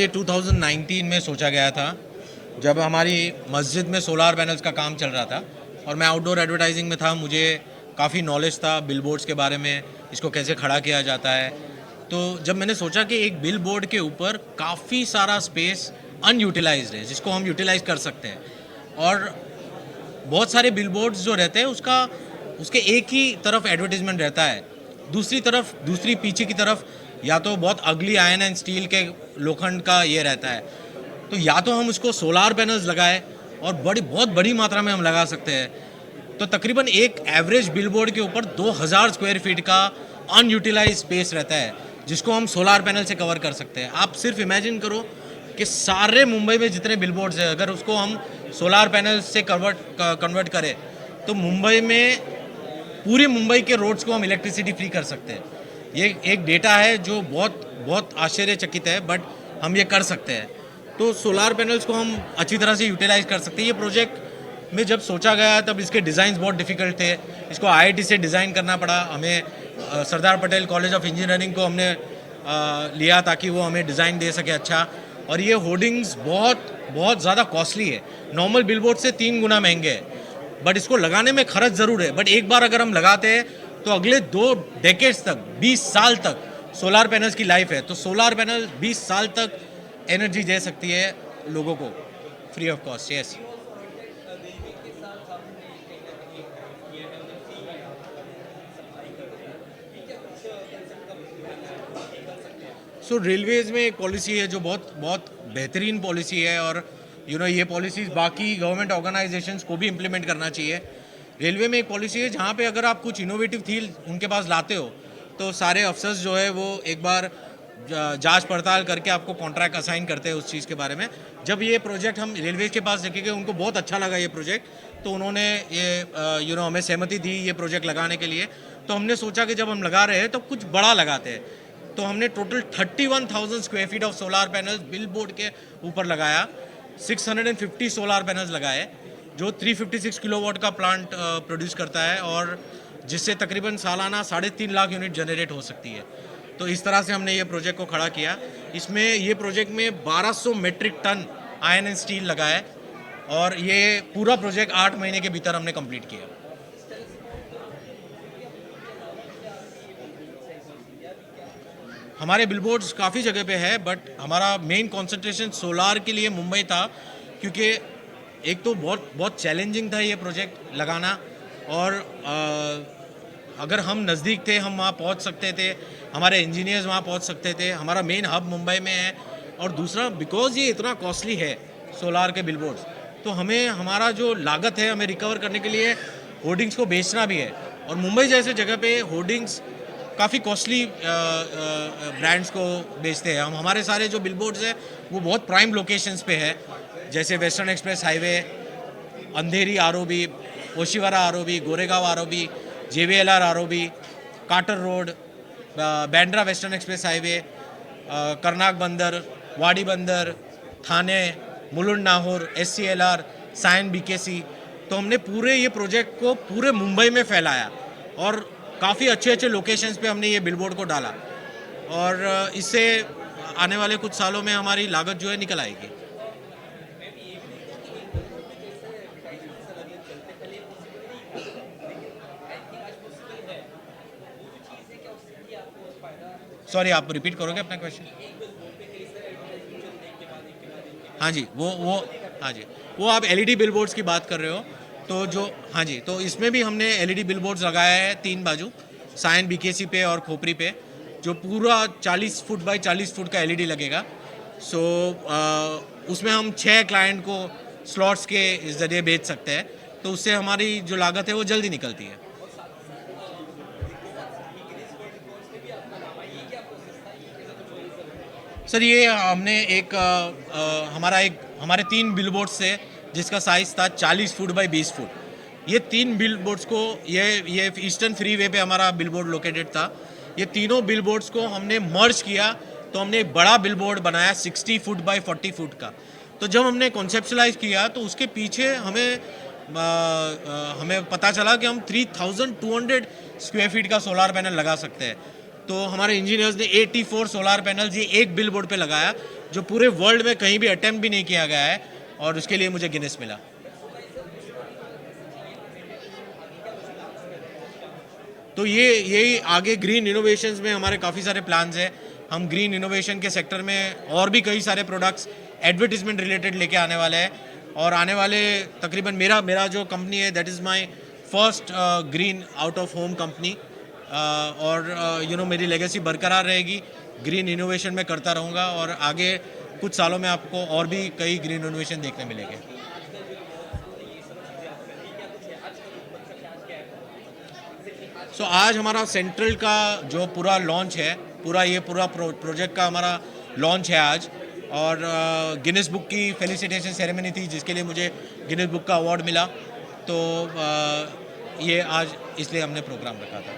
ये 2019 में सोचा गया था, जब हमारी मस्जिद में सोलार पैनल्स का काम चल रहा था और मैं आउटडोर एडवर्टाइजिंग में था। मुझे काफ़ी नॉलेज था बिलबोर्ड्स के बारे में, इसको कैसे खड़ा किया जाता है। तो जब मैंने सोचा कि एक बिल बोर्ड के ऊपर काफ़ी सारा स्पेस अनयूटिलाइज्ड है जिसको हम यूटिलाइज कर सकते हैं, और बहुत सारे बिल बोर्ड्स जो रहते हैं उसके एक ही तरफ एडवर्टीजमेंट रहता है, दूसरी पीछे की तरफ या तो बहुत अगली आयरन एंड स्टील के लोखंड का ये रहता है। तो या तो हम उसको सोलार पैनल्स लगाए, और बहुत बड़ी मात्रा में हम लगा सकते हैं। तो तकरीबन एक एवरेज बिलबोर्ड के ऊपर 2000 स्क्वायर फीट का अनयूटिलाइज स्पेस रहता है जिसको हम सोलार पैनल से कवर कर सकते हैं। आप सिर्फ इमेजिन करो कि सारे मुंबई में जितने बिलबोर्ड्स हैं, अगर उसको हम सोलार पैनल से कन्वर्ट करें तो पूरी मुंबई के रोड्स को हम इलेक्ट्रिसिटी फ्री कर सकते हैं। ये एक डेटा है जो बहुत आश्चर्यचकित है, बट हम ये कर सकते हैं। तो सोलार पैनल्स को हम अच्छी तरह से यूटिलाइज कर सकते हैं। ये प्रोजेक्ट में जब सोचा गया तब इसके डिज़ाइन बहुत डिफ़िकल्ट थे। इसको आईआईटी से डिज़ाइन करना पड़ा हमें। Sardar Patel college of engineering को हमने लिया ताकि वो हमें डिज़ाइन दे सके अच्छा। और ये होर्डिंग्स बहुत ज़्यादा कॉस्टली है, नॉर्मल बिलबोर्ड से 3 गुना महंगे है। बट इसको लगाने में खर्च ज़रूर है, बट एक बार अगर हम लगाते हैं तो अगले 2 डेकेड्स तक, 20 साल तक सोलार पैनल्स की लाइफ है। तो सोलार पैनल 20 साल तक एनर्जी दे सकती है लोगों को free of cost. Yes, so Railways में एक पॉलिसी है जो बहुत बेहतरीन पॉलिसी है, और ये पॉलिसीज़ बाकी गवर्नमेंट ऑर्गेनाइजेशंस को भी इम्प्लीमेंट करना चाहिए। रेलवे में एक पॉलिसी है जहाँ पे अगर आप कुछ इनोवेटिव थीम उनके पास लाते हो तो सारे अफसर्स जो है वो एक बार जांच पड़ताल करके आपको कॉन्ट्रैक्ट असाइन करते हैं उस चीज़ के बारे में। जब ये प्रोजेक्ट हम रेलवे के पास रखे गए, उनको बहुत अच्छा लगा ये प्रोजेक्ट, तो उन्होंने ये हमें सहमति दी ये प्रोजेक्ट लगाने के लिए। तो हमने सोचा कि जब हम लगा रहे हैं तो कुछ बड़ा लगाते हैं। तो हमने total 31,000 square feet of solar panels bill board के ऊपर लगाया। 650 सोलार पैनल्स लगाए जो 356 किलोवाट का प्लांट प्रोड्यूस करता है, और जिससे तकरीबन सालाना 3.5 लाख यूनिट जनरेट हो सकती है। तो इस तरह से हमने ये प्रोजेक्ट को खड़ा किया। ये प्रोजेक्ट में 1200 metric ton iron and steel लगा है, और ये पूरा प्रोजेक्ट 8 महीने के भीतर हमने कंप्लीट किया। हमारे बिलबोर्ड्स काफ़ी जगह पे है, बट हमारा मेन कंसंट्रेशन सोलार के लिए मुंबई था, क्योंकि एक तो बहुत चैलेंजिंग था ये प्रोजेक्ट लगाना, और अगर हम नज़दीक थे हम वहाँ पहुँच सकते थे, हमारे इंजीनियर्स वहाँ पहुँच सकते थे। हमारा मेन हब मुंबई में है, और दूसरा बिकॉज ये इतना कॉस्टली है सोलार के बिलबोर्ड्स, तो हमें हमारा जो लागत है हमें रिकवर करने के लिए होर्डिंग्स को बेचना भी है। और मुंबई जैसे जगह पे होर्डिंग्स काफ़ी कॉस्टली ब्रांड्स को बेचते हैं हम। हमारे सारे जो बिलबोर्ड्स हैं वो बहुत प्राइम लोकेशंस पे है, जैसे western express highway, Andheri ROB, Oshiwara ROB, Goregaon ROB, JVLR ROB, Carter road, Bandra western express highway, Carnac Bunder, Wadi Bunder, Thane, Mulund Nahur, SCLR, Sion BKC। तो हमने पूरे ये प्रोजेक्ट को पूरे मुंबई में फैलाया, और काफ़ी अच्छे लोकेशंस पे हमने ये बिलबोर्ड को डाला, और इससे आने वाले कुछ सालों में हमारी लागत जो है निकल आएगी। सॉरी, आप रिपीट करोगे अपना क्वेश्चन? हाँ जी, हाँ जी, वो आप LED बिलबोर्ड्स की बात कर रहे हो। तो हाँ जी, तो इसमें भी हमने LED बिलबोर्ड्स लगाया है 3 बाजू, साइन BKC पे और खोपरी पे, जो पूरा 40 फुट बाई 40 फुट का LED लगेगा। सो उसमें हम 6 क्लाइंट को स्लॉट्स के ज़रिए बेच सकते हैं, तो उससे हमारी जो लागत है वो जल्दी निकलती है। सर, ये हमने हमारे 3 बिलबोर्ड्स से, जिसका साइज़ था 40 फुट बाई 20 फुट। ये 3 बिलबोर्ड्स को, ये ईस्टर्न फ्रीवे पे हमारा बिलबोर्ड लोकेटेड था। ये तीनों बिलबोर्ड्स को हमने मर्ज किया, तो हमने एक बड़ा बिलबोर्ड बनाया 60 फुट बाई 40 फुट का। तो जब हमने कॉन्सेप्चुलाइज किया तो उसके पीछे हमें पता चला कि हम 3200 स्क्वायर फीट का सोलार पैनल लगा सकते हैं। तो हमारे इंजीनियर्स ने 84 सोलार पैनल्स ये एक बिल बोर्ड पे लगाया, जो पूरे वर्ल्ड में कहीं भी अटेम्प्ट भी नहीं किया गया है, और उसके लिए मुझे गिनेस मिला। तो ये यही आगे ग्रीन इनोवेशंस में हमारे काफ़ी सारे प्लान्स हैं। हम ग्रीन इनोवेशन के सेक्टर में और भी कई सारे प्रोडक्ट्स एडवर्टीजमेंट रिलेटेड लेके आने वाले हैं, और आने वाले तकरीबन मेरा मेरा जो कंपनी है that is my first green out of home company, और मेरी लेगेसी बरकरार रहेगी, ग्रीन इनोवेशन में करता रहूँगा, और आगे कुछ सालों में आपको और भी कई ग्रीन इनोवेशन देखने मिलेंगे। आज हमारा सेंट्रल का जो पूरा लॉन्च है, पूरा प्रोजेक्ट का हमारा लॉन्च है आज, और गिनीज बुक की फेलिसिटेशन सेरेमनी थी जिसके लिए मुझे गिनीज बुक का अवार्ड मिला। तो ये आज इसलिए हमने प्रोग्राम रखा था।